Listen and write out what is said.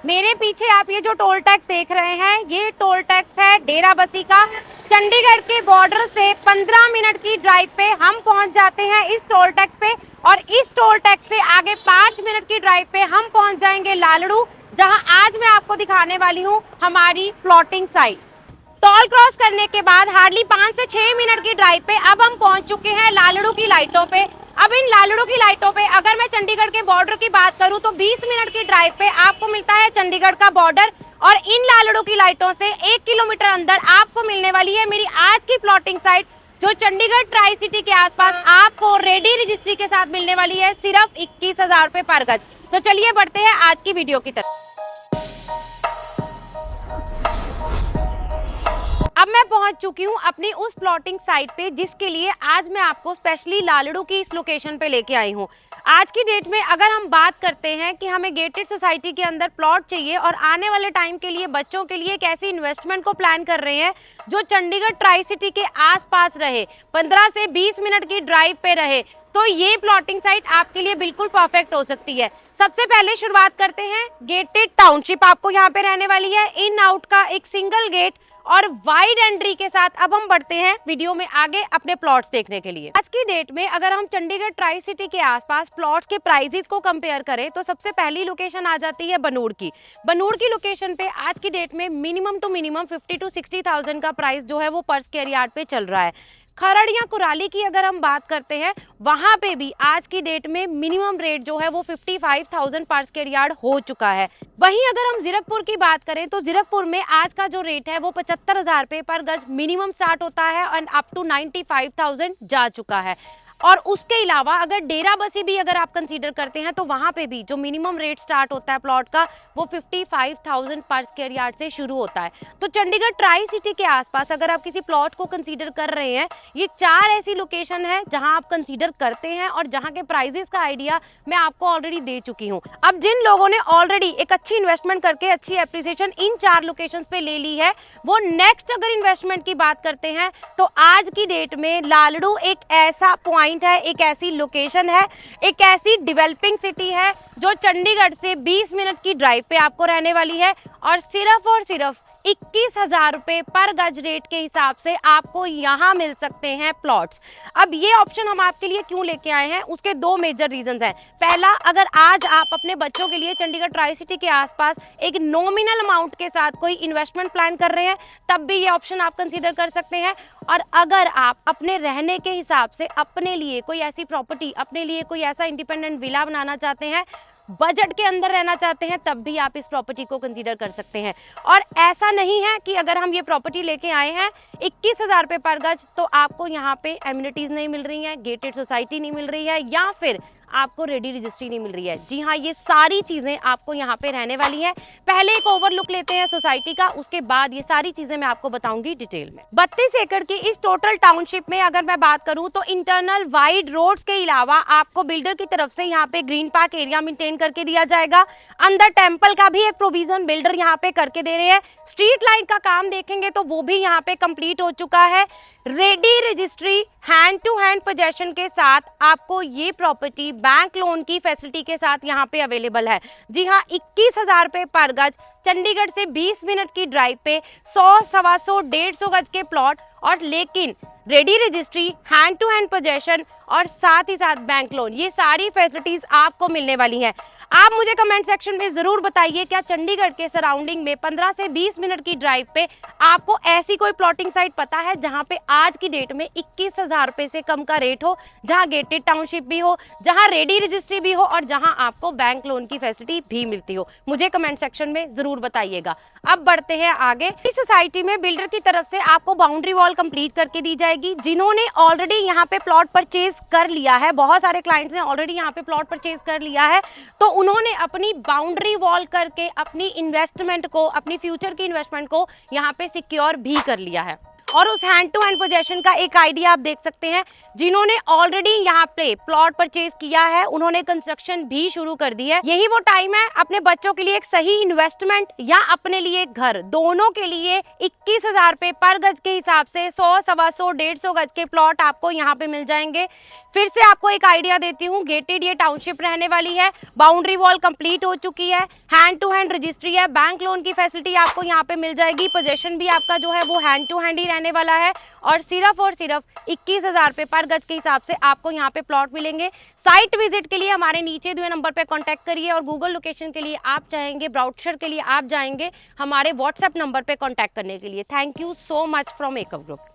मेरे पीछे आप ये जो टोल टैक्स देख रहे हैं, ये टोल टैक्स है डेराबस्सी का। चंडीगढ़ के बॉर्डर से 15 मिनट की ड्राइव पे हम पहुंच जाते हैं इस टोल टैक्स पे, और इस टोल टैक्स से आगे 5 मिनट की ड्राइव पे हम पहुंच जाएंगे लालड़ू, जहां आज मैं आपको दिखाने वाली हूं हमारी प्लॉटिंग साइट। टोल क्रॉस करने के बाद हार्डली 5 से 6 मिनट की ड्राइव पे अब हम पहुंच चुके हैं लालड़ू की लाइटों पे। अब इन लालड़ू की लाइटों पे अगर मैं चंडीगढ़ के बॉर्डर की बात करूं तो 20 मिनट की ड्राइव पे आपको मिलता है चंडीगढ़ का बॉर्डर, और इन लालड़ू की लाइटों से 1 किलोमीटर अंदर आपको मिलने वाली है मेरी आज की प्लॉटिंग साइट, जो चंडीगढ़ ट्राई सिटी के आसपास आपको रेडी रजिस्ट्री के साथ मिलने वाली है सिर्फ 21,000 रुपए पर गज। तो चलिए बढ़ते हैं आज की वीडियो की तरफ। अब मैं पहुंच चुकी हूं अपनी उस प्लॉटिंग साइट पे जिसके लिए आज मैं आपको स्पेशली लालड़ू की इस लोकेशन पे लेके आई हूं। आज की डेट में अगर हम बात करते हैं कि हमें गेटेड सोसाइटी के अंदर प्लॉट चाहिए और आने वाले टाइम के लिए बच्चों के लिए एक ऐसी इन्वेस्टमेंट को प्लान कर रहे हैं जो चंडीगढ़ ट्राई सिटी के आसपास रहे, 15 से 20 मिनट की ड्राइव पे रहे, तो ये प्लॉटिंग साइट आपके लिए बिल्कुल परफेक्ट हो सकती है। सबसे पहले शुरुआत करते हैं, गेटेड टाउनशिप आपको यहाँ पे रहने वाली है, इन आउट का एक सिंगल गेट और वाइड एंट्री के साथ। अब हम बढ़ते हैं वीडियो में आगे अपने प्लॉट्स देखने के लिए। आज की डेट में अगर हम चंडीगढ़ ट्राई सिटी के आसपास प्लॉट्स के प्राइसेस को कंपेयर करें तो सबसे पहली लोकेशन आ जाती है बनूड़ की। बनूड़ की लोकेशन पे आज की डेट में मिनिमम टू मिनिमम 50 to 60,000 का प्राइस जो है वो पर स्क्वायर यार्ड पे चल रहा है। खरड़ या कुराली की अगर हम बात करते हैं, वहां पे भी आज की डेट में मिनिमम रेट जो है वो 55,000 पर स्क्वायर यार्ड हो चुका है। वहीं अगर हम जीरकपुर की बात करें तो जीरकपुर में आज का जो रेट है वो 75,000 रुपए पर गज मिनिमम स्टार्ट होता है और अप टू 95,000 जा चुका है। और उसके अलावा अगर डेराबस्सी भी अगर आप कंसीडर करते हैं तो वहां पे भी जो मिनिमम रेट स्टार्ट होता है प्लॉट का वो 55,000 पर स्क्वायर यार्ड से शुरू होता है। तो चंडीगढ़ ट्राई सिटी के आसपास अगर आप किसी प्लॉट को कंसीडर कर रहे हैं, ये 4 ऐसी लोकेशन है जहां आप कंसीडर करते हैं और जहां के प्राइजेस का आइडिया मैं आपको ऑलरेडी दे चुकी हूं। अब जिन लोगों ने ऑलरेडी एक अच्छी इन्वेस्टमेंट करके अच्छी एप्रिसिएशन इन 4 लोकेशंस पे ले ली है, वो नेक्स्ट अगर इन्वेस्टमेंट की बात करते हैं तो आज की डेट में लालड़ू एक ऐसा पॉइंट है, एक ऐसी लोकेशन है, एक ऐसी डेवलपिंग सिटी है जो चंडीगढ़ से 20 मिनट की ड्राइव पे आपको रहने वाली है, और सिर्फ 21,000 रुपए पर गज रेट के हिसाब से आपको यहाँ मिल सकते हैं प्लॉट्स। अब ये ऑप्शन हम आपके लिए क्यों लेके आए हैं, उसके 2 मेजर रीजंस हैं। पहला, अगर आज आप अपने बच्चों के लिए चंडीगढ़ ट्राई सिटी के आसपास एक नॉमिनल अमाउंट के साथ कोई इन्वेस्टमेंट प्लान कर रहे हैं, तब भी ये ऑप्शन आप कंसीडर कर सकते हैं। और अगर आप अपने रहने के हिसाब से अपने लिए कोई ऐसी प्रॉपर्टी, अपने लिए कोई ऐसा इंडिपेंडेंट विला बनाना चाहते हैं, बजट के अंदर रहना चाहते हैं, तब भी आप इस प्रॉपर्टी को कंसीडर कर सकते हैं। और ऐसा नहीं है कि अगर हम ये प्रॉपर्टी लेके आए हैं 21,000 रुपए पर गज तो आपको यहाँ पे एमिनिटीज नहीं मिल रही हैं, गेटेड सोसाइटी नहीं मिल रही है, या फिर आपको रेडी रजिस्ट्री नहीं मिल रही है। जी हाँ, ये सारी चीजें आपको यहाँ पे रहने वाली हैं। पहले एक ओवरलुक लेते हैं सोसाइटी का, उसके बाद ये सारी चीजें मैं आपको बताऊंगी डिटेल में। 32 एकड़ की इस टोटल टाउनशिप में अगर मैं बात करूं तो इंटरनल वाइड रोड्स के अलावा आपको बिल्डर की तरफ से यहाँ पे ग्रीन पार्क एरिया मेंटेन करके दिया जाएगा। अंदर टेम्पल का भी एक प्रोविजन बिल्डर यहाँ पे करके दे रहे हैं। स्ट्रीट लाइट का काम देखेंगे तो वो भी यहाँ पे कंप्लीट हो चुका है। Ready registry, hand to hand possession के साथ आपको ये प्रॉपर्टी बैंक लोन की फैसिलिटी के साथ यहाँ पे अवेलेबल है। जी हाँ, 21,000 रुपए पर गज, चंडीगढ़ से 20 मिनट की ड्राइव पे 100, 125, 150 गज के प्लॉट, और लेकिन ready registry, hand to hand possession और साथ ही साथ बैंक लोन, ये सारी फैसिलिटीज आपको मिलने वाली हैं। आप मुझे कमेंट सेक्शन में जरूर बताइए, क्या चंडीगढ़ के सराउंडिंग में 15 से 20 मिनट की ड्राइव पे आपको ऐसी कोई प्लॉटिंग साइट पता है जहां पे आज की डेट में 21,000 रुपए से कम का रेट हो, जहां गेटेड टाउनशिप भी हो, जहां रेडी रजिस्ट्री भी हो और जहां आपको बैंक लोन की फैसिलिटी भी मिलती हो? मुझे कमेंट सेक्शन में जरूर बताइएगा। अब बढ़ते हैं आगे। इस सोसाइटी में बिल्डर की तरफ से आपको बाउंड्री वॉल कंप्लीट करके दी जाएगी। जिन्होंने ऑलरेडी यहाँ पे प्लॉट परचेज कर लिया है, बहुत सारे क्लाइंट्स ने ऑलरेडी यहाँ पे प्लॉट परचेज कर लिया है, तो उन्होंने अपनी बाउंड्री वॉल करके अपनी इन्वेस्टमेंट को, अपनी फ्यूचर की इन्वेस्टमेंट को यहाँ पे सिक्योर भी कर लिया है। और उस हैंड टू हैंड पोजेशन का एक आइडिया आप देख सकते हैं। जिन्होंने ऑलरेडी यहाँ पे प्लॉट परचेज किया है उन्होंने कंस्ट्रक्शन भी शुरू कर दी है। यही वो टाइम है अपने बच्चों के लिए एक सही इन्वेस्टमेंट या अपने लिए घर, दोनों के लिए 21,000 रुपए पर गज के हिसाब से 100, 125, 150 गज के प्लॉट आपको यहाँ पे मिल जाएंगे। फिर से आपको एक आइडिया देती हूँ, गेटेड ये टाउनशिप रहने वाली है, बाउंड्री वॉल कंप्लीट हो चुकी है, हैंड टू हैंड रजिस्ट्री है, बैंक लोन की फैसिलिटी आपको यहाँ पे मिल जाएगी, पोजेशन भी आपका जो है वो हैंड टू हैंड ही रहने वाला है और सिर्फ 21,000 रुपए पर गज के हिसाब से आपको यहाँ पे प्लॉट मिलेंगे। साइट विजिट के लिए हमारे नीचे दिए नंबर पे कांटेक्ट करिए और गूगल लोकेशन के लिए आप चाहेंगे, ब्राउचर के लिए आप जाएंगे हमारे व्हाट्सएप नंबर पे कांटेक्ट करने के लिए। Thank you so much from makeup group.